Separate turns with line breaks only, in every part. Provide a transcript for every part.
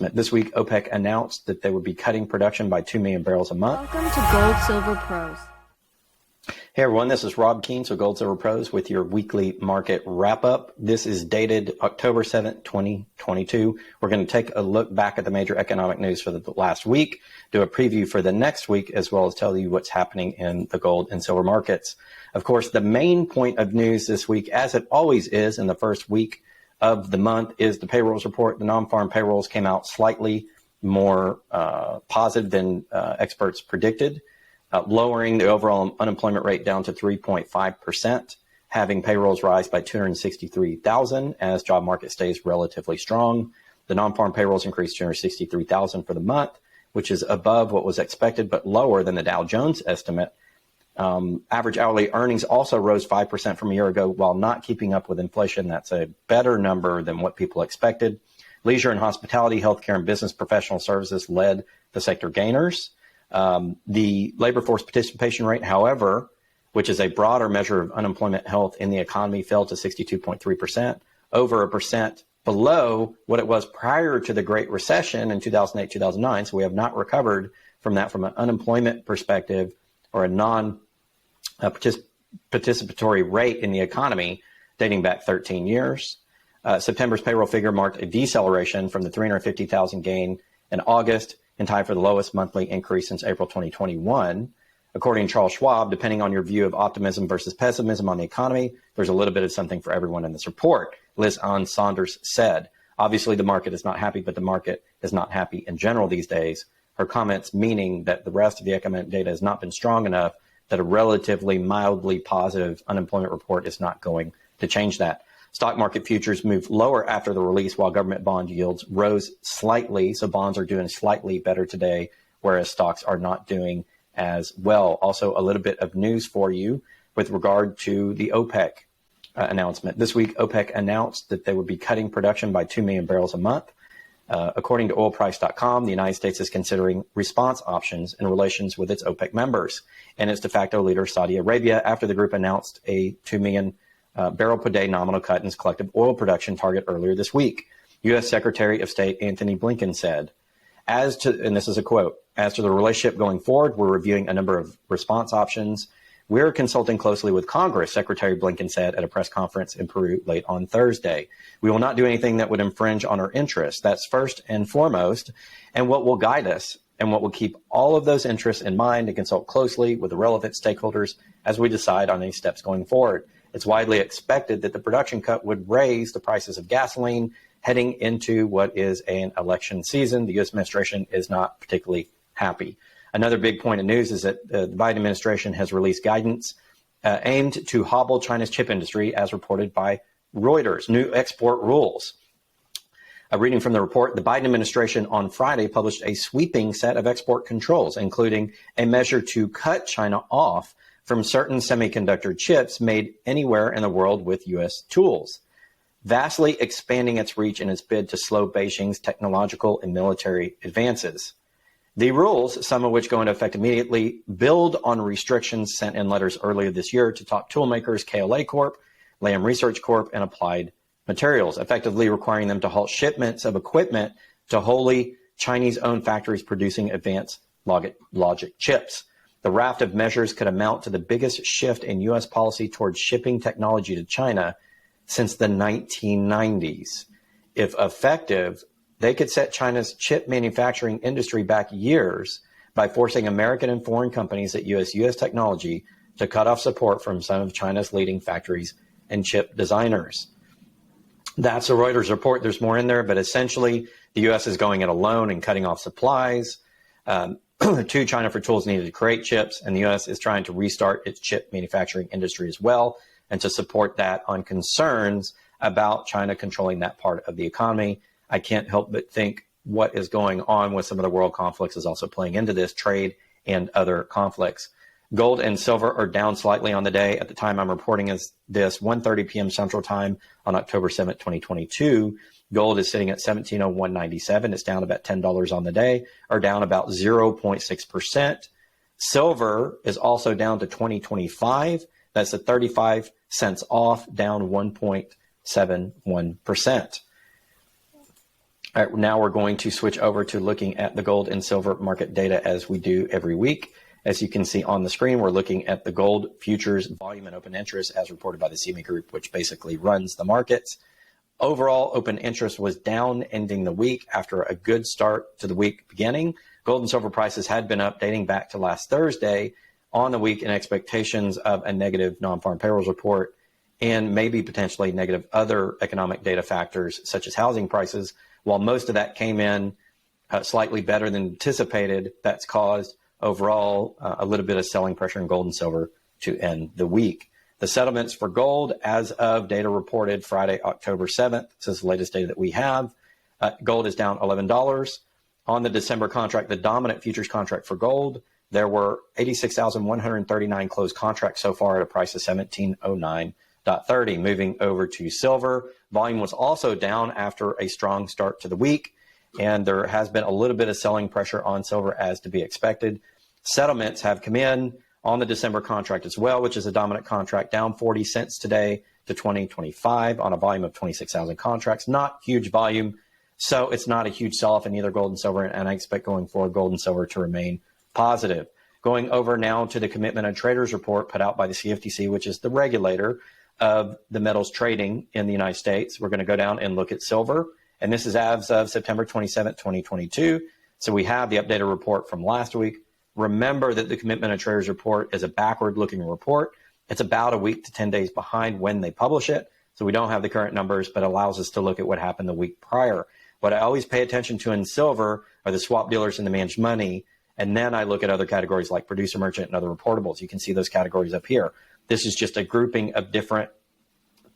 This week, OPEC announced that they would be cutting production by 2 million barrels a month.
Welcome to Gold Silver Pros.
Hey everyone, this is Rob Keens with Gold Silver Pros with your weekly market wrap-up. This is dated October 7th, 2022. We're going to take a look back at the major economic news for the last week, do a preview for the next week, as well as tell you what's happening in the gold and silver markets. Of course, the main point of news this week, as it always is in the first week of the month, is the payrolls report. The non-farm payrolls came out slightly more positive than experts predicted, lowering the overall unemployment rate down to 3.5%, having payrolls rise by 263,000 as job market stays relatively strong. The non-farm payrolls increased 263,000 for the month, which is above what was expected, but lower than the Dow Jones estimate. Average hourly earnings also rose 5% from a year ago while not keeping up with inflation. That's a better number than what people expected. Leisure and hospitality, healthcare, and business professional services led the sector gainers. The labor force participation rate, however, which is a broader measure of unemployment health in the economy, fell to 62.3%, over 1% below what it was prior to the Great Recession in 2008, 2009. So we have not recovered from an unemployment perspective or a non-participatory rate in the economy dating back 13 years. September's payroll figure marked a deceleration from the 350,000 gain in August and tied for the lowest monthly increase since April 2021. According to Charles Schwab, depending on your view of optimism versus pessimism on the economy, there's a little bit of something for everyone in this report. Liz Ann Saunders said, obviously the market is not happy, but the market is not happy in general these days. Her comments meaning that the rest of the economic data has not been strong enough that a relatively mildly positive unemployment report is not going to change that. Stock market futures moved lower after the release while government bond yields rose slightly. So bonds are doing slightly better today, whereas stocks are not doing as well. Also, a little bit of news for you with regard to the OPEC announcement. This week, OPEC announced that they would be cutting production by 2 million barrels a month. According to oilprice.com, the United States is considering response options in relations with its OPEC members and its de facto leader, Saudi Arabia, after the group announced a 2 million barrel per day nominal cut in its collective oil production target earlier this week. U.S. Secretary of State Antony Blinken said, and this is a quote, as to the relationship going forward, we're reviewing a number of response options. We're consulting closely with Congress, Secretary Blinken said at a press conference in Peru late on Thursday. We will not do anything that would infringe on our interests. That's first and foremost, and what will guide us and what will keep all of those interests in mind and consult closely with the relevant stakeholders as we decide on any steps going forward. It's widely expected that the production cut would raise the prices of gasoline heading into what is an election season. The U.S. administration is not particularly happy. Another big point of news is that the Biden administration has released guidance aimed to hobble China's chip industry, as reported by Reuters. New export rules. Reading from the report, the Biden administration on Friday published a sweeping set of export controls, including a measure to cut China off from certain semiconductor chips made anywhere in the world with U.S. tools, vastly expanding its reach in its bid to slow Beijing's technological and military advances. The rules, some of which go into effect immediately, build on restrictions sent in letters earlier this year to top toolmakers KLA Corp, Lam Research Corp, and Applied Materials, effectively requiring them to halt shipments of equipment to wholly Chinese-owned factories producing advanced logic chips. The raft of measures could amount to the biggest shift in U.S. policy towards shipping technology to China since the 1990s. If effective, they could set China's chip manufacturing industry back years by forcing American and foreign companies that use U.S. technology to cut off support from some of China's leading factories and chip designers. That's a Reuters report. There's more in there, but essentially the U.S. is going it alone and cutting off supplies to China for tools needed to create chips, and the U.S. is trying to restart its chip manufacturing industry as well, and to support that on concerns about China controlling that part of the economy. I can't help but think what is going on with some of the world conflicts is also playing into this, trade and other conflicts. Gold and silver are down slightly on the day. At the time I'm reporting this, 1:30 p.m. Central Time on October 7th, 2022. Gold is sitting at $1701.97. It's down about $10 on the day, or down about 0.6%. Silver is also down to $20.25. That's at 35 cents off, down 1.71%. All right, now we're going to switch over to looking at the gold and silver market data as we do every week. As you can see on the screen, we're looking at the gold futures volume and open interest as reported by the CME Group, which basically runs the markets. Overall, open interest was down ending the week after a good start to the week beginning. Gold and silver prices had been up dating back to last Thursday on the week in expectations of a negative non-farm payrolls report and maybe potentially negative other economic data factors such as housing prices. While most of that came in slightly better than anticipated, that's caused overall a little bit of selling pressure in gold and silver to end the week. The settlements for gold as of data reported Friday, October 7th, this is the latest data that we have, gold is down $11. On the December contract, the dominant futures contract for gold, there were 86,139 closed contracts so far at a price of 1709.30. Moving over to silver, volume was also down after a strong start to the week, and there has been a little bit of selling pressure on silver as to be expected. Settlements have come in on the December contract as well, which is a dominant contract, down 40 cents today to 20.25 on a volume of 26,000 contracts. Not huge volume, so it's not a huge sell-off in either gold and silver, and I expect going forward gold and silver to remain positive. Going over now to the Commitment of Traders report put out by the CFTC, which is the regulator of the metals trading in the United States. We're going to go down and look at silver, and this is as of September 27, 2022. So we have the updated report from last week. Remember that the Commitment of Traders report is a backward-looking report. It's about a week to 10 days behind when they publish it, so we don't have the current numbers, but allows us to look at what happened the week prior. What I always pay attention to in silver are the swap dealers and the managed money, and then I look at other categories like producer merchant and other reportables. You can see those categories up here. This is just a grouping of different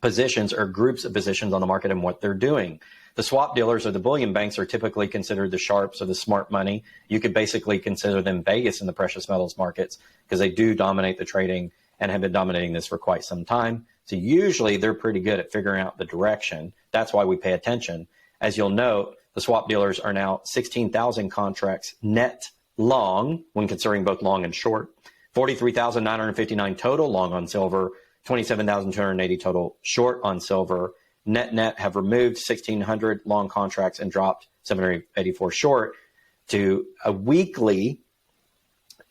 positions or groups of positions on the market and what they're doing. The swap dealers or the bullion banks are typically considered the sharps or the smart money. You could basically consider them Vegas in the precious metals markets because they do dominate the trading and have been dominating this for quite some time. So usually they're pretty good at figuring out the direction. That's why we pay attention. As you'll note, the swap dealers are now 16,000 contracts net long when considering both long and short, 43,959 total long on silver, 27,280 total short on silver. Net have removed 1,600 long contracts and dropped 784 short to a weekly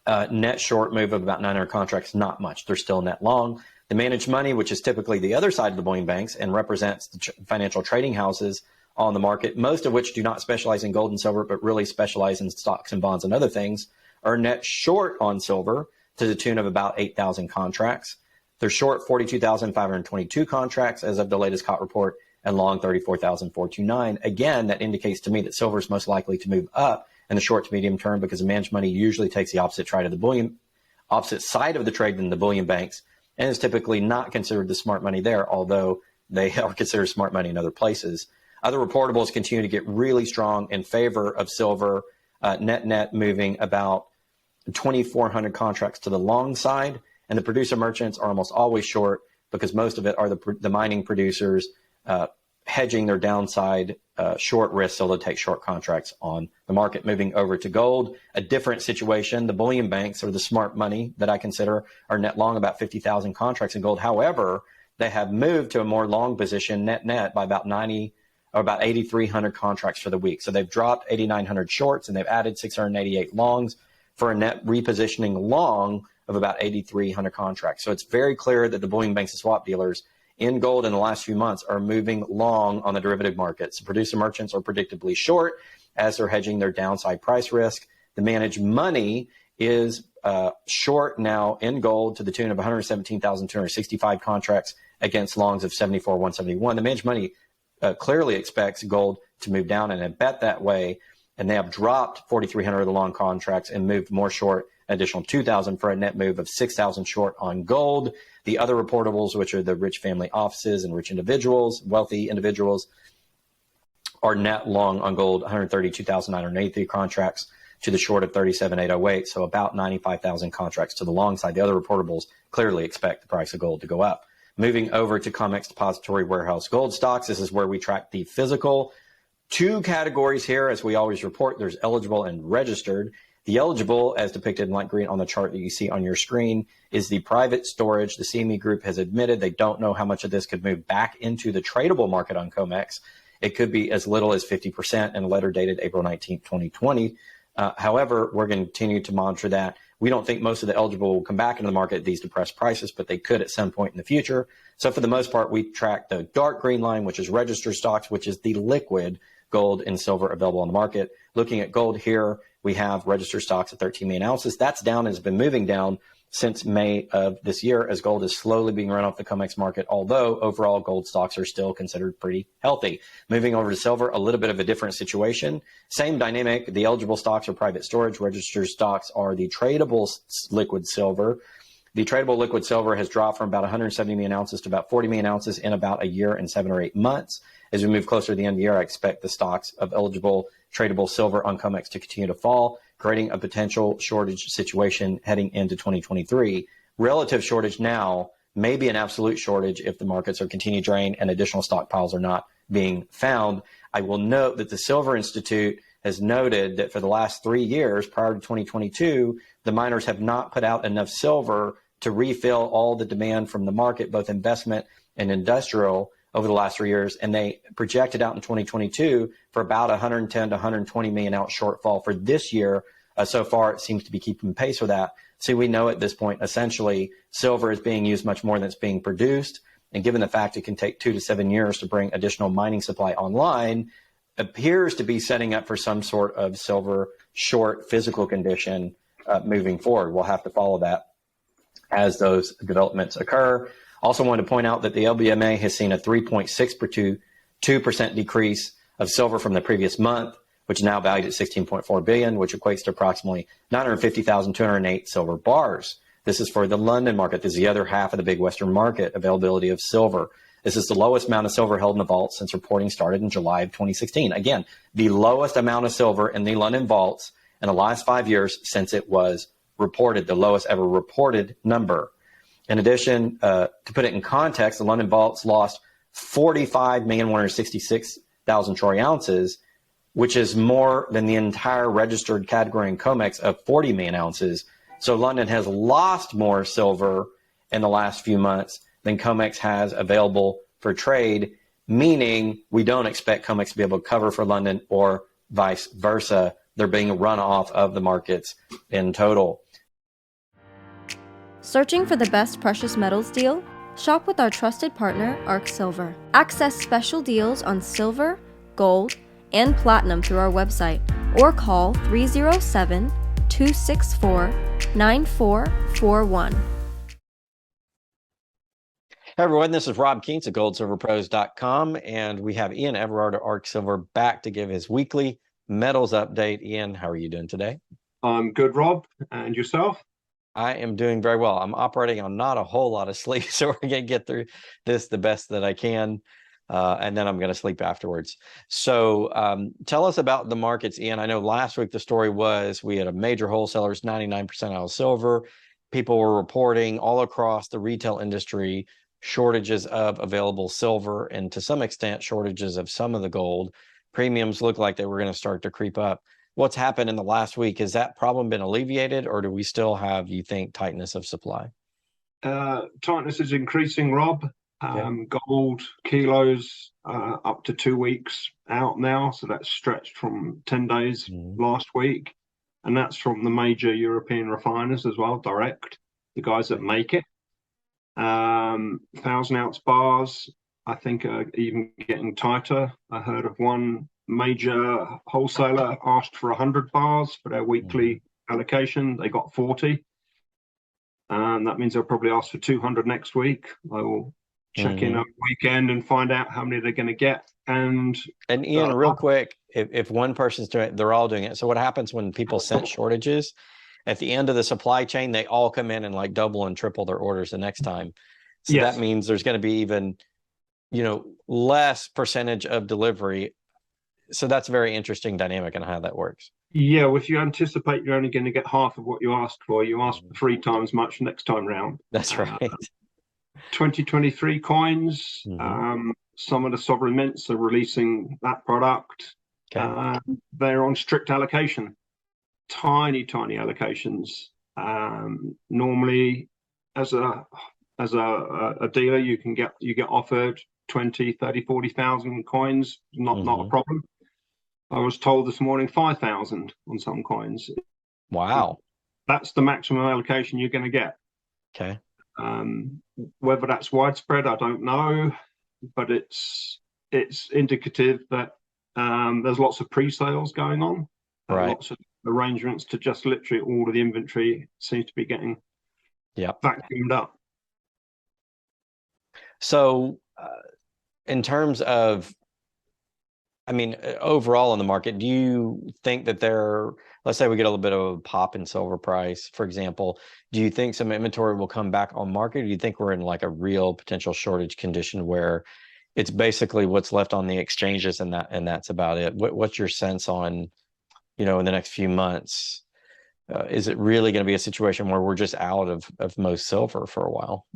net short move of about 900 contracts, not much. They're still net long. The managed money, which is typically the other side of the bullion banks and represents the financial trading houses on the market, most of which do not specialize in gold and silver, but really specialize in stocks and bonds and other things, are net short on silver to the tune of about 8,000 contracts. They're short 42,522 contracts as of the latest COT report and long 34,429. Again, that indicates to me that silver is most likely to move up in the short to medium term because the managed money usually takes the opposite side of the trade than the bullion banks and is typically not considered the smart money there, although they are considered smart money in other places. Other reportables continue to get really strong in favor of silver, net moving about 2,400 contracts to the long side. And the producer merchants are almost always short because most of it are the mining producers hedging their downside short risk, so they'll take short contracts on the market. Moving over to gold, a different situation. The bullion banks, or the smart money that I consider, are net long about 50,000 contracts in gold. However, they have moved to a more long position net by about 8,300 contracts for the week. So they've dropped 8,900 shorts and they've added 688 longs for a net repositioning long of about 8,300 contracts. So it's very clear that the bullion banks and swap dealers in gold in the last few months are moving long on the derivative markets. Producer merchants are predictably short as they're hedging their downside price risk. The managed money is short now in gold to the tune of 117,265 contracts against longs of 74,171. The managed money clearly expects gold to move down and have bet that way, and they have dropped 4,300 of the long contracts and moved more short, an additional 2,000 for a net move of 6,000 short on gold. The other reportables, which are the rich family offices and rich individuals, wealthy individuals, are net long on gold, 132,983 contracts to the short of 37,808, so about 95,000 contracts to the long side. The other reportables clearly expect the price of gold to go up. Moving over to COMEX Depository Warehouse Gold Stocks, this is where we track the physical. Two categories here, as we always report. There's eligible and registered. The eligible, as depicted in light green on the chart that you see on your screen, is the private storage. The CME Group has admitted they don't know how much of this could move back into the tradable market on COMEX. It could be as little as 50% in a letter dated April 19th, 2020. However, we're going to continue to monitor that. We don't think most of the eligible will come back into the market at these depressed prices, but they could at some point in the future. So for the most part, we track the dark green line, which is registered stocks, which is the liquid gold and silver available on the market. Looking at gold here, we have registered stocks at 13 million ounces. That's down and has been moving down since May of this year as gold is slowly being run off the COMEX market, although overall gold stocks are still considered pretty healthy. Moving over to silver, a little bit of a different situation. Same dynamic. The eligible stocks are private storage. Registered stocks are the tradable liquid silver. The tradable liquid silver has dropped from about 170 million ounces to about 40 million ounces in about a year and 7 or 8 months. As we move closer to the end of the year, I expect the stocks of eligible tradable silver on COMEX to continue to fall, creating a potential shortage situation heading into 2023. Relative shortage now may be an absolute shortage if the markets are continuing to drain and additional stockpiles are not being found. I will note that the Silver Institute has noted that for the last 3 years prior to 2022, the miners have not put out enough silver to refill all the demand from the market, both investment and industrial, over the last 3 years, and they projected out in 2022 for about 110 to 120 million ounce shortfall for this year. So far, it seems to be keeping pace with that. So we know at this point, essentially, silver is being used much more than it's being produced. And given the fact it can take 2 to 7 years to bring additional mining supply online, appears to be setting up for some sort of silver short physical condition moving forward. We'll have to follow that as those developments occur. Also wanted to point out that the lbma has seen a 3.62% decrease of silver from the previous month, which is now valued at 16.4 billion, which equates to approximately 950,208 silver bars. This is for the London market. This is the other half of the big Western market availability of silver. This is the lowest amount of silver held in the vault since reporting started in July of 2016. Again, the lowest amount of silver in the London vaults in the last 5 years since it was reported, the lowest ever reported number. In addition, to put it in context, the London vaults lost 45,166,000 troy ounces, which is more than the entire registered category in COMEX of 40 million ounces. So London has lost more silver in the last few months than COMEX has available for trade, meaning we don't expect COMEX to be able to cover for London or vice versa. They're being run off of the markets in total.
Searching for the best precious metals deal? Shop with our trusted partner, 𝙂𝙀𝙊𝙇𝙑. Access special deals on silver, gold, and platinum through our website or call 307-264-9441.
Hey everyone, this is Rob Kientz at GoldSilverPros.com, and we have Ian Everard of 𝙂𝙀𝙊𝙇𝙑 back to give his weekly metals update. Ian, how are you doing today?
I'm good, Rob. And yourself?
I am doing very well. I'm operating on not a whole lot of sleep, so we're going to get through this the best that I can, and then I'm going to sleep afterwards. So tell us about the markets, Ian. I know last week the story was we had a major wholesalers, 99% out of silver. People were reporting all across the retail industry shortages of available silver and to some extent shortages of some of the gold. Premiums look like they were going to start to creep up. What's happened in the last week? Has that problem been alleviated, or do we still have, you think, tightness of supply?
Tightness is increasing, Rob.
Okay.
Gold kilos up to 2 weeks out now, so that's stretched from 10 days last week, and that's from the major European refiners as well, direct, the guys that make it. 1,000-ounce bars, I think, are even getting tighter. I heard of one major wholesaler asked for 100 bars for their weekly allocation. They got 40, and that means they'll probably ask for 200 next week. I will check in over the weekend and find out how many they're going to get. And
Ian, real quick, if one person's doing it, they're all doing it. So what happens when people sense shortages at the end of the supply chain? They all come in and like double and triple their orders the next time. So that means there's going to be even, less percentage of delivery. So that's a very interesting dynamic and how that works.
Yeah, well, if you anticipate you're only going to get half of what you asked for, you ask for 3 times much next time round.
That's right.
2023 coins, some of the sovereign mints are releasing that product.
Okay.
They're on strict allocation, tiny allocations. Normally, as a dealer, you get offered 20, 30, 40,000 coins, not a problem. I was told this morning 5,000 on some coins.
Wow.
That's the maximum allocation you're going to get.
Okay.
Whether that's widespread, I don't know, but it's indicative that there's lots of pre-sales going on,
right.
Lots of arrangements to just literally all of the inventory seems to be getting vacuumed up.
So in terms of, I mean, overall in the market, do you think that let's say we get a little bit of a pop in silver price, for example, do you think some inventory will come back on market? Or do you think we're in like a real potential shortage condition where it's basically what's left on the exchanges and that's about it? What's your sense on, in the next few months? Is it really going to be a situation where we're just out of most silver for a while?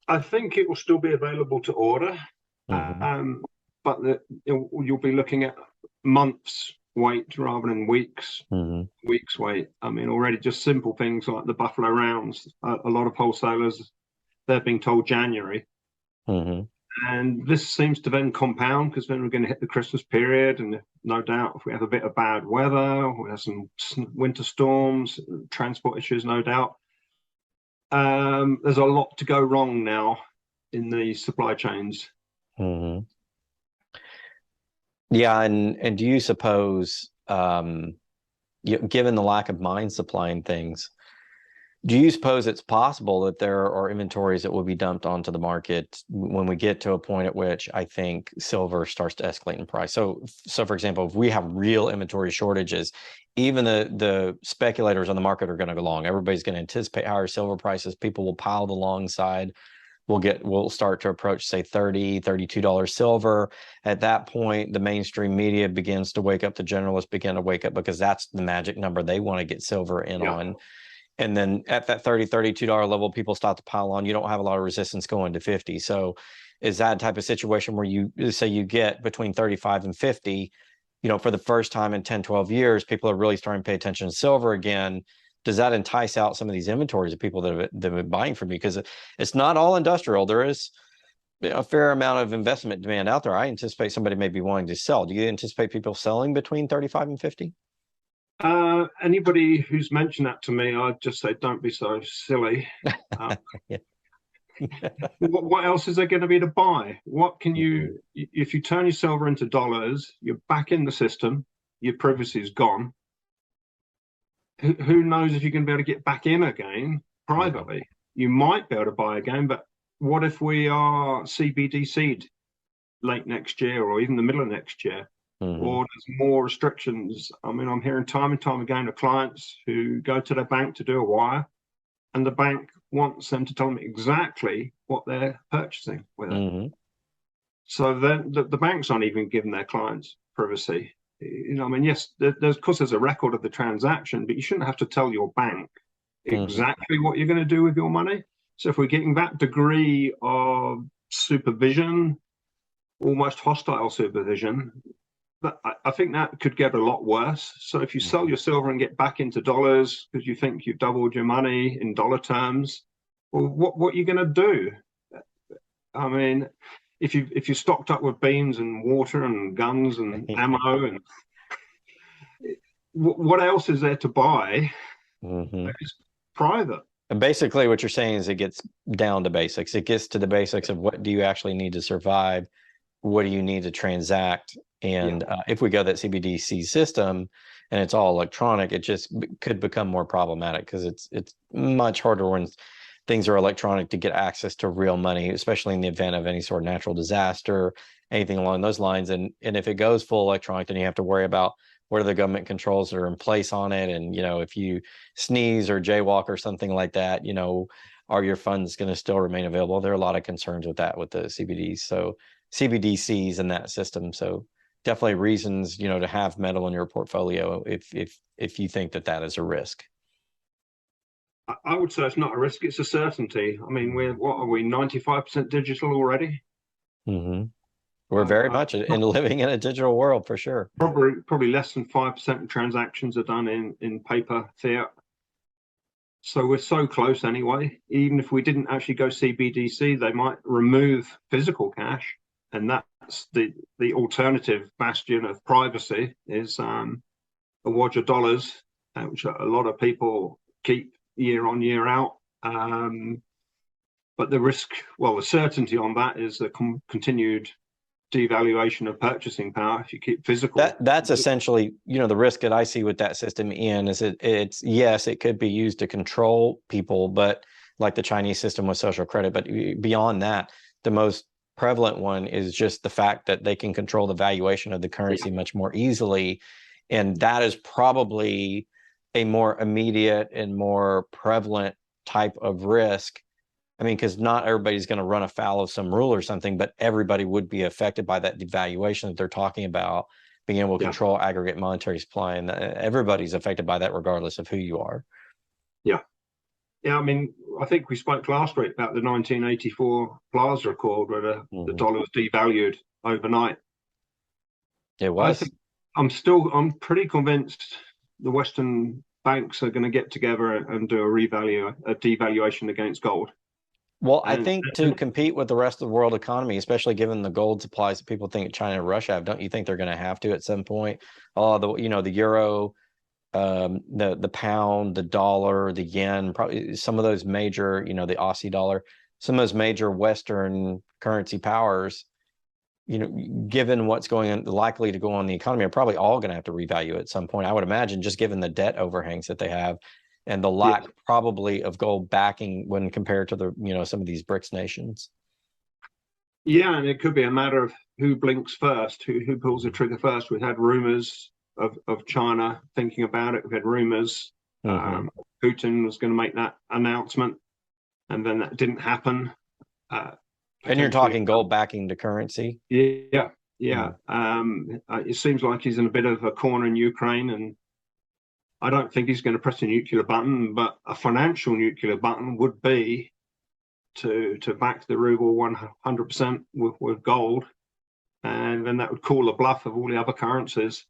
I think it will still be available to order, but you'll be looking at months wait rather than weeks. Weeks wait. I mean, already just simple things like the Buffalo rounds. A lot of wholesalers, they're being told January, and this seems to then compound because then we're going to hit the Christmas period, and no doubt if we have a bit of bad weather, we have some winter storms, transport issues, no doubt. There's a lot to go wrong now in the supply chains.
Yeah, and do you suppose, given the lack of mine supplying things, do you suppose it's possible that there are inventories that will be dumped onto the market when we get to a point at which I think silver starts to escalate in price? So for example, if we have real inventory shortages, even the speculators on the market are going to go long. Everybody's going to anticipate higher silver prices. People will pile the long side. We'll start to approach, say, $30, $32 silver. At that point, the mainstream media begins to wake up. The generalists begin to wake up because that's the magic number they want to get silver in on. And then at that $30, $32 level, people start to pile on. You don't have a lot of resistance going to 50. So is that type of situation where you say you get between 35 and 50, for the first time in 10, 12 years, people are really starting to pay attention to silver again. Does that entice out some of these inventories of people that have been buying from you? Because it's not all industrial. There is a fair amount of investment demand out there. I anticipate somebody may be wanting to sell. Do you anticipate people selling between 35 and 50?
Anybody who's mentioned that to me, I'd just say, don't be so silly. What else is there going to be to buy? What can you, if you turn your silver into dollars, you're back in the system, your privacy is gone. Who knows if you're going to be able to get back in again privately? You might be able to buy again, but what if we are CBDC'd late next year or even the middle of next year? Or there's more restrictions. I mean, I'm hearing time and time again of clients who go to their bank to do a wire, and the bank wants them to tell them exactly what they're purchasing with it. So then the banks aren't even giving their clients privacy. I mean, yes, of course there's a record of the transaction, but you shouldn't have to tell your bank exactly what you're going to do with your money. So if we're getting that degree of supervision, almost hostile supervision, but I think that could get a lot worse. So if you sell your silver and get back into dollars because you think you've doubled your money in dollar terms, well, what are you going to do? I mean, if you're stocked up with beans and water and guns and ammo, and what else is there to buy? It's private.
And basically what you're saying is it gets down to basics. It gets to the basics of what do you actually need to survive? What do you need to transact? And if we go that CBDC system and it's all electronic, it just could become more problematic because it's much harder when things are electronic to get access to real money, especially in the event of any sort of natural disaster, anything along those lines. And if it goes full electronic, then you have to worry about what are the government controls that are in place on it. And, if you sneeze or jaywalk or something like that, are your funds going to still remain available? There are a lot of concerns with that with the CBDCs in that system. So definitely reasons, to have metal in your portfolio if you think that is a risk.
I would say it's not a risk; it's a certainty. I mean, what are we? 95% digital already.
We're very much living in a digital world for sure.
Probably less than 5% of transactions are done in paper fiat. So we're so close anyway. Even if we didn't actually go CBDC, they might remove physical cash, and that's the alternative bastion of privacy is 𝙎𝙁𝙇𝙑𝙬𝙍, which a lot of people keep year on year out. But the risk, well, the certainty on that is the continued devaluation of purchasing power if you keep physical.
That's essentially, the risk that I see with that system, Ian, is it's yes, it could be used to control people, but like the Chinese system with social credit. But beyond that, the most prevalent one is just the fact that they can control the valuation of the currency much more easily. And that is probably a more immediate and more prevalent type of risk. I mean, because not everybody's going to run afoul of some rule or something, but everybody would be affected by that devaluation that they're talking about, being able to control aggregate monetary supply. And everybody's affected by that regardless of who you are. Yeah.
Yeah, I mean, I think we spoke last week about the 1984 Plaza Accord, where the dollar was devalued overnight.
It was.
I'm pretty convinced the Western banks are going to get together and do a devaluation against gold.
Well, I think to compete with the rest of the world economy, especially given the gold supplies that people think China and Russia have, don't you think they're going to have to at some point? The euro, the pound, the dollar, the yen, probably some of those major, the Aussie dollar, some of those major Western currency powers, given what's likely to go on in the economy, are probably all going to have to revalue at some point. I would imagine, just given the debt overhangs that they have and the lack probably of gold backing when compared to the, some of these BRICS nations.
Yeah, and it could be a matter of who blinks first, who pulls the trigger first. We've had rumors of China thinking about it. We've had rumors Putin was going to make that announcement, and then that didn't happen.
And you're talking gold backing the currency?
Yeah. It seems like he's in a bit of a corner in Ukraine, and I don't think he's going to press a nuclear button, but a financial nuclear button would be to back the ruble 100% with gold, and then that would call the bluff of all the other currencies.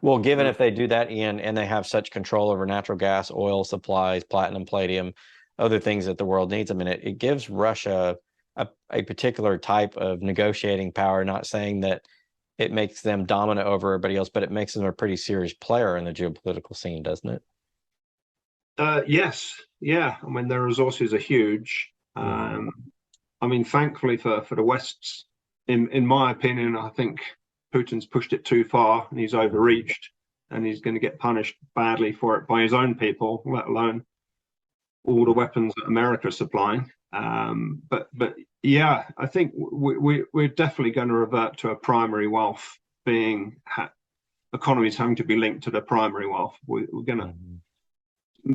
Well, given if they do that, Ian, and they have such control over natural gas, oil supplies, platinum, palladium, other things that the world needs, I mean, it gives Russia a particular type of negotiating power, not saying that it makes them dominant over everybody else, but it makes them a pretty serious player in the geopolitical scene, doesn't it?
Yes. Yeah. I mean, their resources are huge. I mean, thankfully for the West, in my opinion, I think Putin's pushed it too far and he's overreached, and he's going to get punished badly for it by his own people, let alone all the weapons that America's supplying. But yeah, I think we're definitely going to revert to a primary wealth being economies having to be linked to their primary wealth. We're going to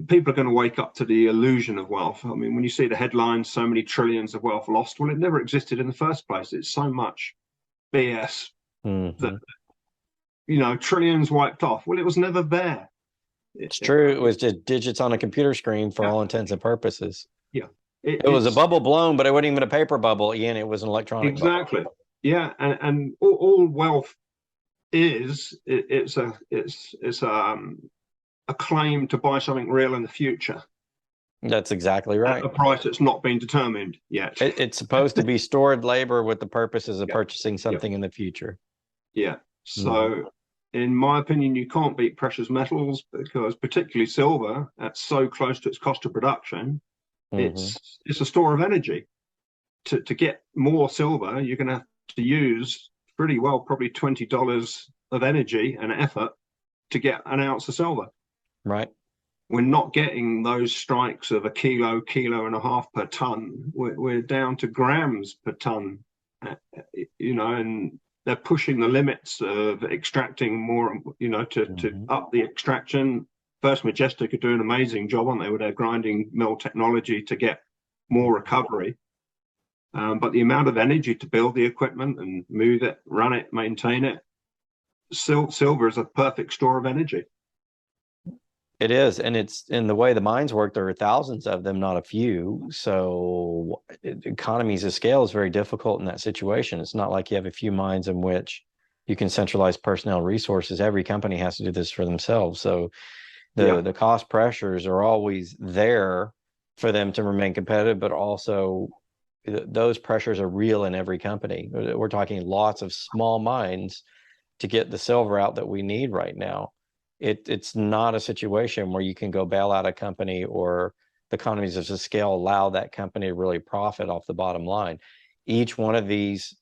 people are going to wake up to the illusion of wealth. I mean, when you see the headlines, so many trillions of wealth lost, well, it never existed in the first place. It's so much BS that, trillions wiped off. Well, it was never there.
It's true. It was just digits on a computer screen for all intents and purposes.
Yeah.
It was a bubble blown, but it wasn't even a paper bubble, Ian. It was an electronic
exactly
bubble.
Yeah, and all wealth is it's a claim to buy something real in the future.
That's exactly right.
At a price that's not been determined yet.
It's supposed to be stored labor with the purposes of purchasing something in the future. Yeah.
So in my opinion, you can't beat precious metals, because particularly silver, that's so close to its cost of production. It's a store of energy. To get more silver, you're going to have to use pretty well probably $20 of energy and effort to get an ounce of silver.
Right.
We're not getting those strikes of a kilo and a half per ton. We're down to grams per ton, and they're pushing the limits of extracting more, to up the extraction. First Majestic are doing an amazing job, aren't they, with their grinding mill technology to get more recovery. But the amount of energy to build the equipment and move it, run it, maintain it, silver is a perfect store of energy.
It is, and it's in the way the mines work. There are thousands of them, not a few. So economies of scale is very difficult in that situation. It's not like you have a few mines in which you can centralize personnel resources. Every company has to do this for themselves. So The cost pressures are always there for them to remain competitive, but also those pressures are real in every company. We're talking lots of small mines to get the silver out that we need right now. It's not a situation where you can go bail out a company, or the economies of scale allow that company to really profit off the bottom line. Each one of these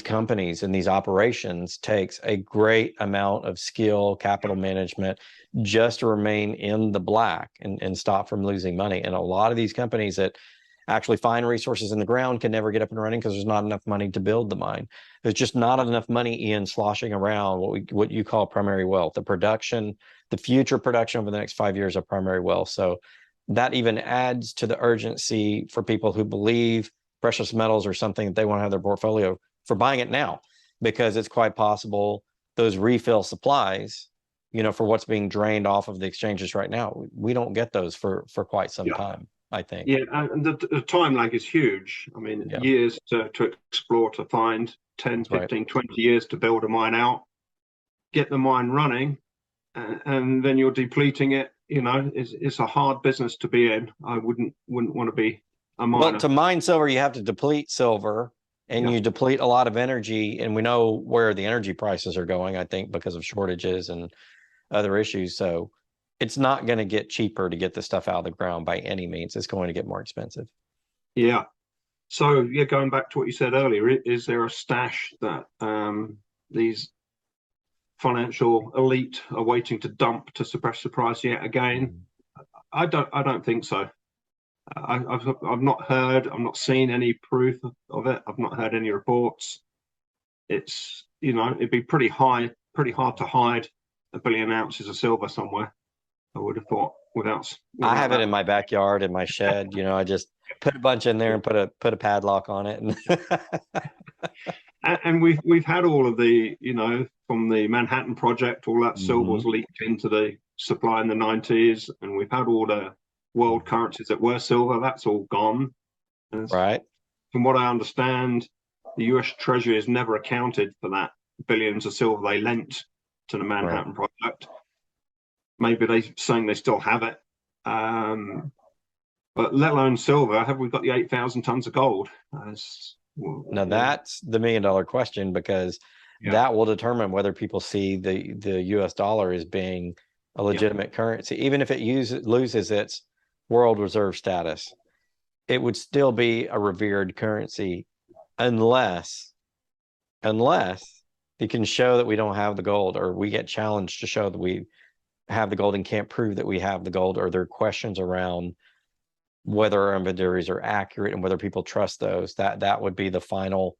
companies and these operations takes a great amount of skill, capital management, just to remain in the black and stop from losing money. And a lot of these companies that actually find resources in the ground can never get up and running because there's not enough money to build the mine. There's just not enough money in sloshing around what you call primary wealth, the production, the future production over the next 5 years of primary wealth. So that even adds to the urgency for people who believe precious metals are something that they want to have their portfolio for buying it now, because it's quite possible those refill supplies, for what's being drained off of the exchanges right now, we don't get those for quite some time, I think.
Yeah, and the time lag is huge. I mean, years to explore, to find, 10, 15, 20 years to build a mine out, get the mine running, and then you're depleting it. It's a hard business to be in. I wouldn't want to be a miner.
Well, to mine silver, you have to deplete silver, and you deplete a lot of energy, and we know where the energy prices are going, I think, because of shortages and other issues. So it's not going to get cheaper to get the stuff out of the ground by any means. It's going to get more expensive.
Yeah. So, going back to what you said earlier, is there a stash that these financial elite are waiting to dump to suppress the price yet again? I don't think so. I've not heard, I've not seen any proof of it. I've not heard any reports. It's, it'd be pretty hard to hide 1 billion ounces of silver somewhere, I would have thought, without
I have it in my backyard, in my shed. I just put a bunch in there and put a padlock on it.
And we've had all of the, from the Manhattan Project, all that silver was leaked into the supply in the 90s, and we've had all the world currencies that were silver. That's all gone.
Right.
From what I understand, the US Treasury has never accounted for that billions of silver they lent to the Manhattan Project. Maybe they're saying they still have it. But let alone silver, have we got the 8,000 tons of gold?
Now that's the $1 million question, because that will determine whether people see the US dollar as being a legitimate currency. Even if it loses its world reserve status, it would still be a revered currency unless you can show that we don't have the gold, or we get challenged to show that we have the gold and can't prove that we have the gold, or there are questions around whether our inventories are accurate and whether people trust those. That would be the final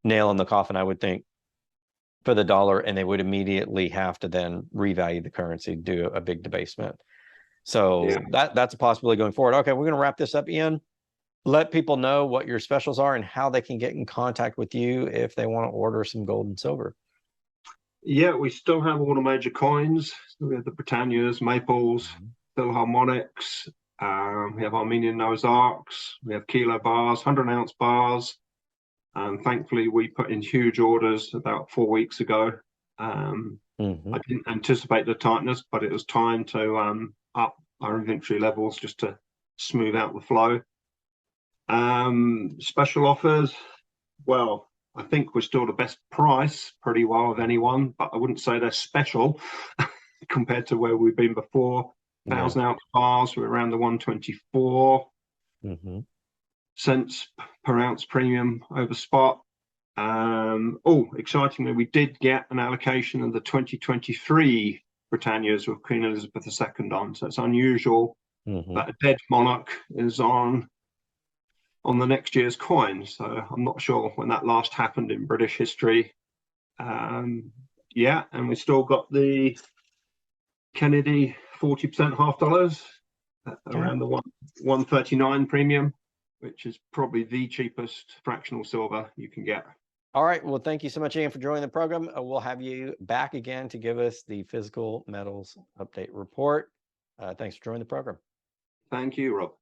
nail in the coffin, I would think, for the dollar, and they would immediately have to then revalue the currency, do a big debasement. So that's a possibility going forward. Okay, we're going to wrap this up, Ian. Let people know what your specials are and how they can get in contact with you if they want to order some gold and silver.
Yeah, we still have all the major coins. We have the Britannias, Maples, Philharmonics. We have Armenian Noah's Arks. We have kilo bars, 100-ounce bars. And thankfully, we put in huge orders about 4 weeks ago. I didn't anticipate the tightness, but it was time to up our inventory levels just to smooth out the flow. Special offers. Well, I think we're still the best price pretty well of anyone, but I wouldn't say they're special compared to where we've been before. 1,000-ounce bars were around the 124 cents per ounce premium over spot. Excitingly, we did get an allocation of the 2023 Britannias with Queen Elizabeth II on, so it's unusual that a dead monarch is on the next year's coin. So I'm not sure when that last happened in British history. And we still got the Kennedy 40% half dollars around the 139 premium, which is probably the cheapest fractional silver you can get.
All right. Well, thank you so much, Ian, for joining the program. We'll have you back again to give us the physical metals update report. Thanks for joining the program.
Thank you, Rob.